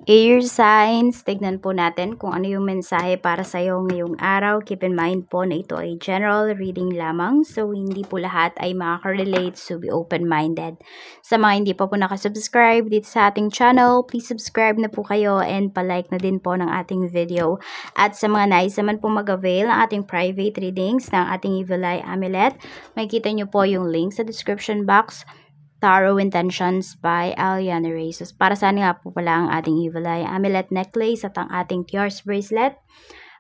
Air signs, tignan po natin kung ano yung mensahe para sa iyo ngayong araw. Keep in mind po na ito ay general reading lamang. So, hindi po lahat ay makaka-relate. So, be open-minded. Sa mga hindi pa po nakasubscribe dito sa ating channel, please subscribe na po kayo and palike na din po ng ating video. At sa mga nais naman po mag-avail ng ating private readings ng ating Evil Eye Amulet, makikita nyo po yung link sa description box. Tarot Intentions by Aliana Reyes. Para saan nga po pala ang ating Evil Eye Amulet Necklace at ang ating Tears Bracelet.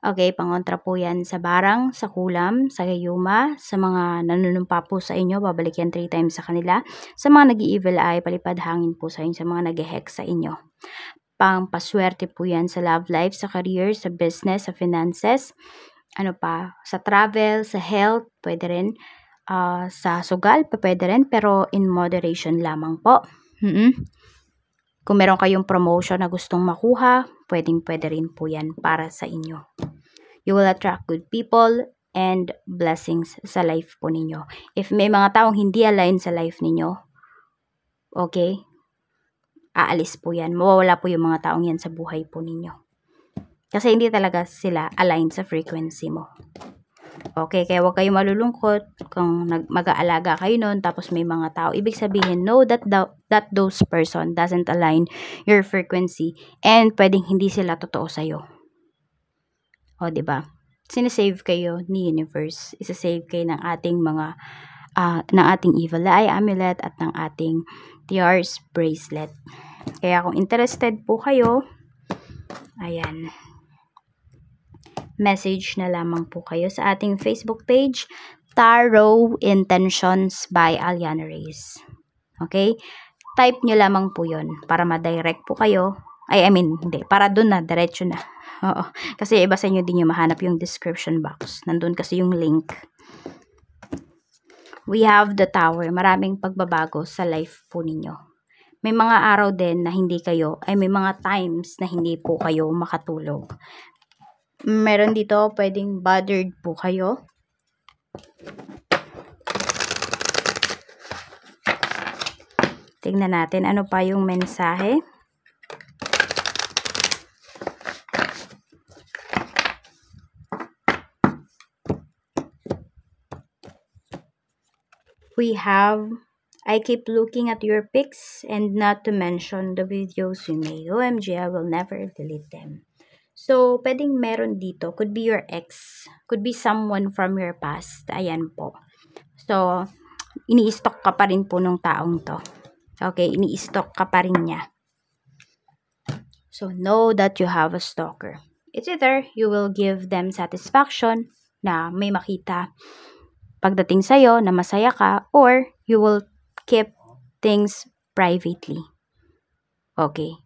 Okay, pangontra po yan sa barang, sa kulam, sa gayuma, sa mga nanunumpa po sa inyo, babalik yan 3 times sa kanila. Sa mga nag-i-evil eye, palipad hangin po sa inyo, sa mga nag-hex sa inyo. Pangpaswerte po yan sa love life, sa career, sa business, sa finances, ano pa, sa travel, sa health, pwede rin. Sa sugal, pwede rin, pero in moderation lamang po. Kung meron kayong promotion na gustong makuha, pwede rin po yan para sa inyo. You will attract good people and blessings sa life po ninyo. If may mga taong hindi align sa life ninyo, okay, aalis po yan. Mawawala po yung mga taong yan sa buhay po ninyo. Kasi hindi talaga sila align sa frequency mo. Okay, kaya huwag kayong malulungkot kung mag-aalaga kayo nun, tapos may mga tao. Ibig sabihin, know that those person doesn't align your frequency and pwedeng hindi sila totoo sa'yo. O, diba? Sinesave kayo ni universe. Isa-save kayo ng ating mga, ng ating Evil Eye Amulet at ng ating Tears Bracelet. Kaya kung interested po kayo, ayan, message na lamang po kayo sa ating Facebook page, Tarot Intentions by Aliana Reyes. Okay? Type nyo lamang po yun para ma-direct po kayo. Hindi. Para dun na, diretso na. Oo. Kasi iba sa inyo din yung mahanap yung description box. Nandun kasi yung link. We have the Tower. Maraming pagbabago sa life po ninyo. May mga araw din na hindi kayo, may mga times na hindi po kayo makatulog. Meron dito, pwedeng bothered po kayo. Tingnan natin ano pa yung mensahe. We have, I keep looking at your pics and not to mention the videos you made. OMG, I will never delete them. So, pwedeng meron dito. Could be your ex. Could be someone from your past. Ayan po. So, ini-stalk ka pa rin po nung taong to. Okay, ini-stalk ka pa rin niya. So, know that you have a stalker. It's either you will give them satisfaction na may makita pagdating sa'yo na masaya ka, or you will keep things privately. Okay.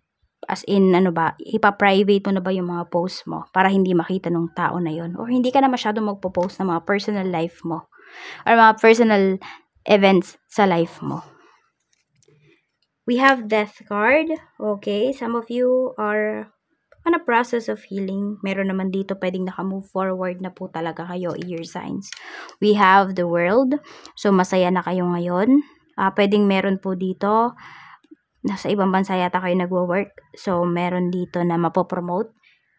As in, ipa-private mo na ba yung mga post mo para hindi makita ng tao na yon, or hindi ka na masyadong magpo-post ng mga personal life mo or mga personal events sa life mo. We have Death card. Okay, some of you are on a process of healing. Meron naman dito pwedeng naka-move forward na po talaga kayo, ear signs. We have the World. So, masaya na kayo ngayon. Pwedeng meron po dito nasa ibang bansa yata kayo nagwo-work. So, meron dito na mapopromote.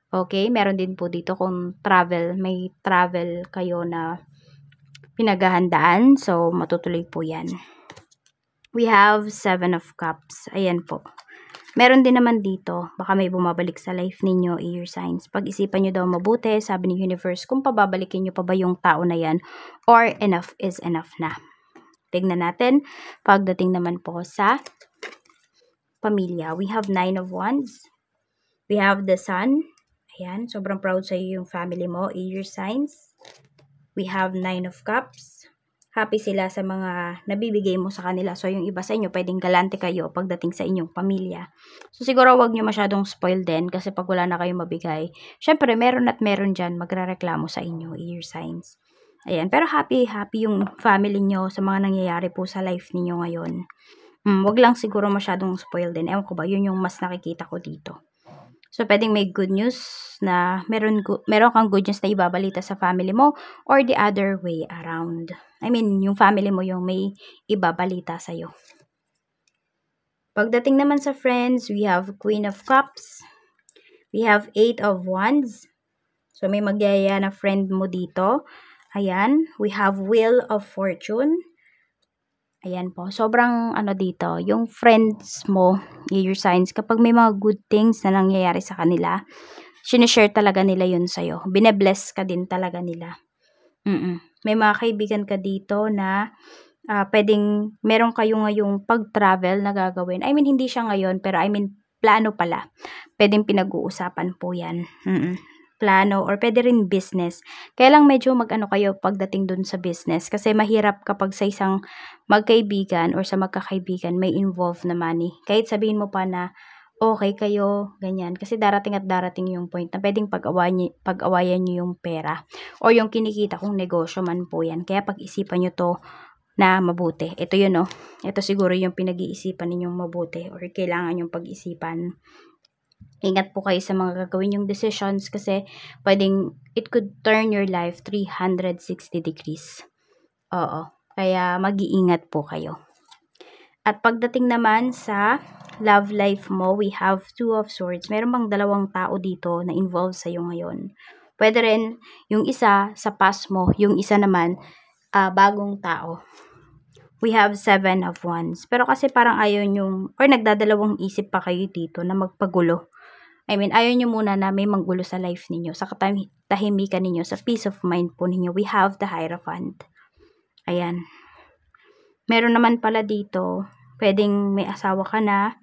Okay? Meron din po dito kung travel. May travel kayo na pinaghahandaan. So, matutuloy po yan. We have 7 of Cups. Ayan po. Meron din naman dito. Baka may bumabalik sa life ninyo, ear signs. Pag-isipan nyo daw mabuti, sabi ni universe, kung pababalikin nyo pa ba yung tao na yan, or enough is enough na. Tignan natin. Pagdating naman po sa pamilya, we have 9 of Wands. We have the Sun. Ayan, sobrang proud sa iyo yung family mo, ear signs. We have 9 of Cups. Happy sila sa mga nabibigay mo sa kanila. So, yung iba sa inyo, pwedeng galante kayo pagdating sa inyong pamilya. So, siguro wag nyo masyadong spoil din kasi pag wala na kayong mabigay, syempre, meron at meron dyan magrereklamo sa inyo, ear signs. Ayan, pero happy yung family nyo sa mga nangyayari po sa life ninyo ngayon. Wag lang siguro masyadong spoil din. Ewan ko ba, yun yung mas nakikita ko dito. So, pwedeng may good news na meron kang good news na ibabalita sa family mo, or the other way around. I mean, yung family mo yung may ibabalita sa'yo. Pagdating naman sa friends, we have Queen of Cups. We have 8 of Wands. So, may magyaya na friend mo dito. Ayan. We have Wheel of Fortune. Ayan po. Sobrang ano dito, yung friends mo, your signs, kapag may mga good things na nangyayari sa kanila, sinishare talaga nila yun sa'yo. Bine-bless ka din talaga nila. May mga kaibigan ka dito na pwedeng meron kayo ngayong pag-travel na gagawin. I mean, hindi siya ngayon, pero I mean, plano pala. Pwedeng pinag-uusapan po yan. Plano or pwede rin business. Kaya lang medyo mag-ano kayo pagdating dun sa business kasi mahirap kapag sa isang magkaibigan or sa magkakaibigan may involved na money. Kahit sabihin mo pa na okay kayo, ganyan. Kasi darating at darating yung point na pwedeng pag-awayan nyo yung pera or yung kinikita kong negosyo man po yan. Kaya pag-isipan nyo to na mabuti. Ito yun, no? Ito siguro yung pinag-iisipan ninyong mabuti or kailangan yung pag-isipan. Ingat po kayo sa mga gagawin yung decisions kasi pwedeng it could turn your life 360 degrees. Oo. Kaya mag-iingat po kayo. At pagdating naman sa love life mo, we have 2 of Swords. Meron bang dalawang tao dito na involved sa'yo ngayon? Pwede rin yung isa sa past mo, yung isa naman bagong tao. We have 7 of Wands. Pero kasi parang ayaw nyong, or nagdadalawang isip pa kayo dito na magpagulo. I mean, ayaw nyo muna na may manggulo sa life ninyo, sa katahimikan ninyo, sa peace of mind po ninyo. We have the Hierophant. Ayan. Meron naman pala dito, pwedeng may asawa ka na,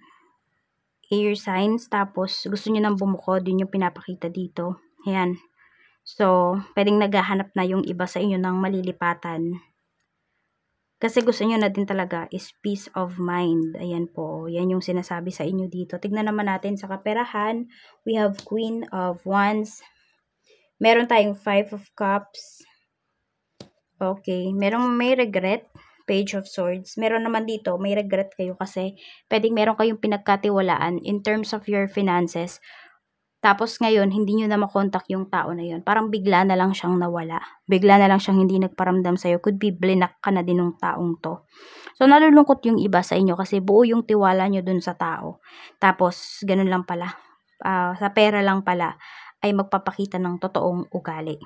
air signs, tapos gusto nyo nang bumukod, yun yung pinapakita dito. Ayan. So, pwedeng naghahanap na yung iba sa inyo ng malilipatan. Kasi gusto nyo na din talaga is peace of mind. Ayan po. Yan yung sinasabi sa inyo dito. Tignan naman natin sa kaperahan. We have Queen of Wands. Meron tayong 5 of Cups. Okay. May regret. Page of Swords. Meron naman dito, may regret kayo kasi pwedeng meron kayong pinagkatiwalaan in terms of your finances. Tapos ngayon, hindi nyo na makontak yung tao na yun. Parang bigla na lang siyang nawala. Bigla na lang siyang hindi nagparamdam sa'yo. Could be blinak ka na din ng taong to. So, nalulungkot yung iba sa inyo kasi buo yung tiwala nyo dun sa tao. Tapos, ganun lang pala. Sa pera lang pala ay magpapakita ng totoong ugali.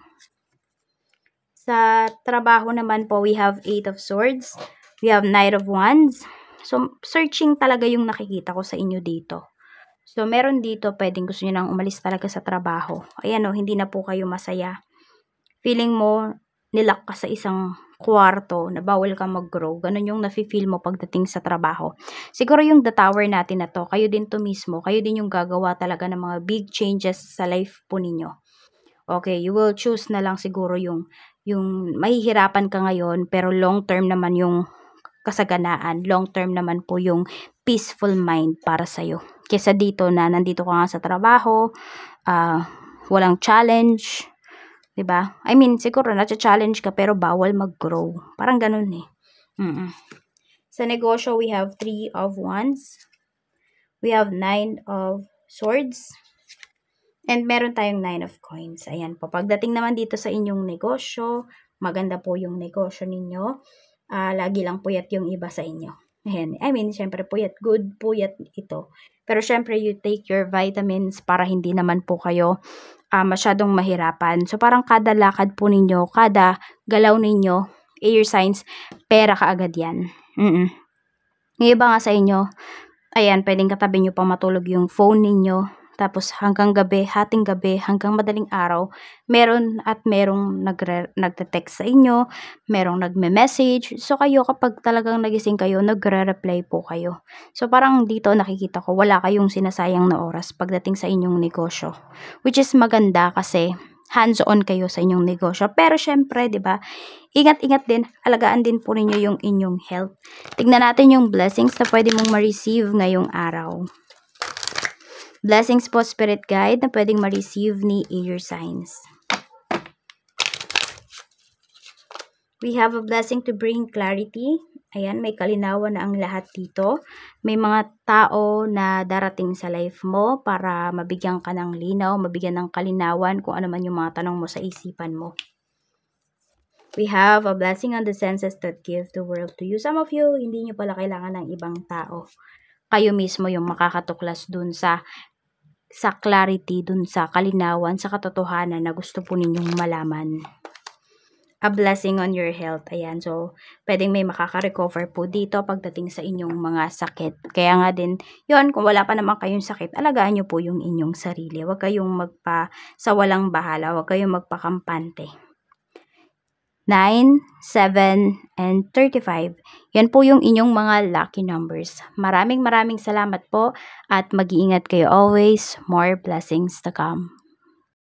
Sa trabaho naman po, we have 8 of Swords. We have Knight of Wands. So, searching talaga yung nakikita ko sa inyo dito. So, meron dito, pwedeng gusto nyo nang umalis talaga sa trabaho. Ayan o, hindi na po kayo masaya. Feeling mo, nilak ka sa isang kwarto na bawal ka mag-grow. Ganun yung nafe-feel mo pagdating sa trabaho. Siguro yung the tower natin na to, kayo din to mismo, kayo din yung gagawa talaga ng mga big changes sa life po ninyo. Okay, you will choose na lang siguro yung mahihirapan ka ngayon, pero long term naman yung kasaganaan. Long term naman po yung peaceful mind para sa'yo. Kesa dito na nandito ka nga sa trabaho, walang challenge, 'di ba? I mean, siguro na-challenge ka pero bawal mag-grow. Parang ganun eh. Sa negosyo, we have 3 of Wands. We have 9 of Swords. And meron tayong 9 of Coins. Ayan po. Pagdating naman dito sa inyong negosyo, maganda po yung negosyo ninyo. Lagi lang puyat yung iba sa inyo. Ayan. I mean, syempre puyat. Good puyat ito. Pero syempre, you take your vitamins para hindi naman po kayo masyadong mahirapan. So, parang kada lakad po ninyo, kada galaw ninyo, air signs, pera kaagad yan. Yung iba nga sa inyo, ayan, pwedeng katabi nyo pang matulog yung phone ninyo. Tapos hanggang gabi, hating gabi, hanggang madaling araw, merong nagte-text sa inyo, merong nagme-message. So kayo, kapag talagang nagising kayo, nagre-reply po kayo. So parang dito nakikita ko, wala kayong sinasayang na oras pagdating sa inyong negosyo. Which is maganda kasi hands-on kayo sa inyong negosyo. Pero syempre, 'di ba? Ingat-ingat din, alagaan din po ninyo yung inyong health. Tignan natin yung blessings na pwede mong ma-receive ngayong araw. Blessings po, Spirit Guide, na pwedeng ma-receive ni Air Signs. We have a blessing to bring clarity. Ayan, may kalinawan na ang lahat dito. May mga tao na darating sa life mo para mabigyan ka ng linaw, mabigyan ng kalinawan kung ano man yung mga tanong mo sa isipan mo. We have a blessing on the senses that give the world to you. Some of you, hindi nyo pala kailangan ng ibang tao. kayo mismo yung makakatuklas dun sa clarity, dun sa kalinawan, sa katotohanan na gusto po ninyong malaman. A blessing on your health. Ayan. So, pwedeng may makaka-recover po dito pagdating sa inyong mga sakit. Kaya nga din, yun, kung wala pa naman kayong sakit, alagaan nyo po yung inyong sarili. Huwag kayong sa walang bahala. Huwag kayong magpakampante. 9, 7, and 35. Yan po yung inyong mga lucky numbers. Maraming salamat po at mag-iingat kayo always. More blessings to come.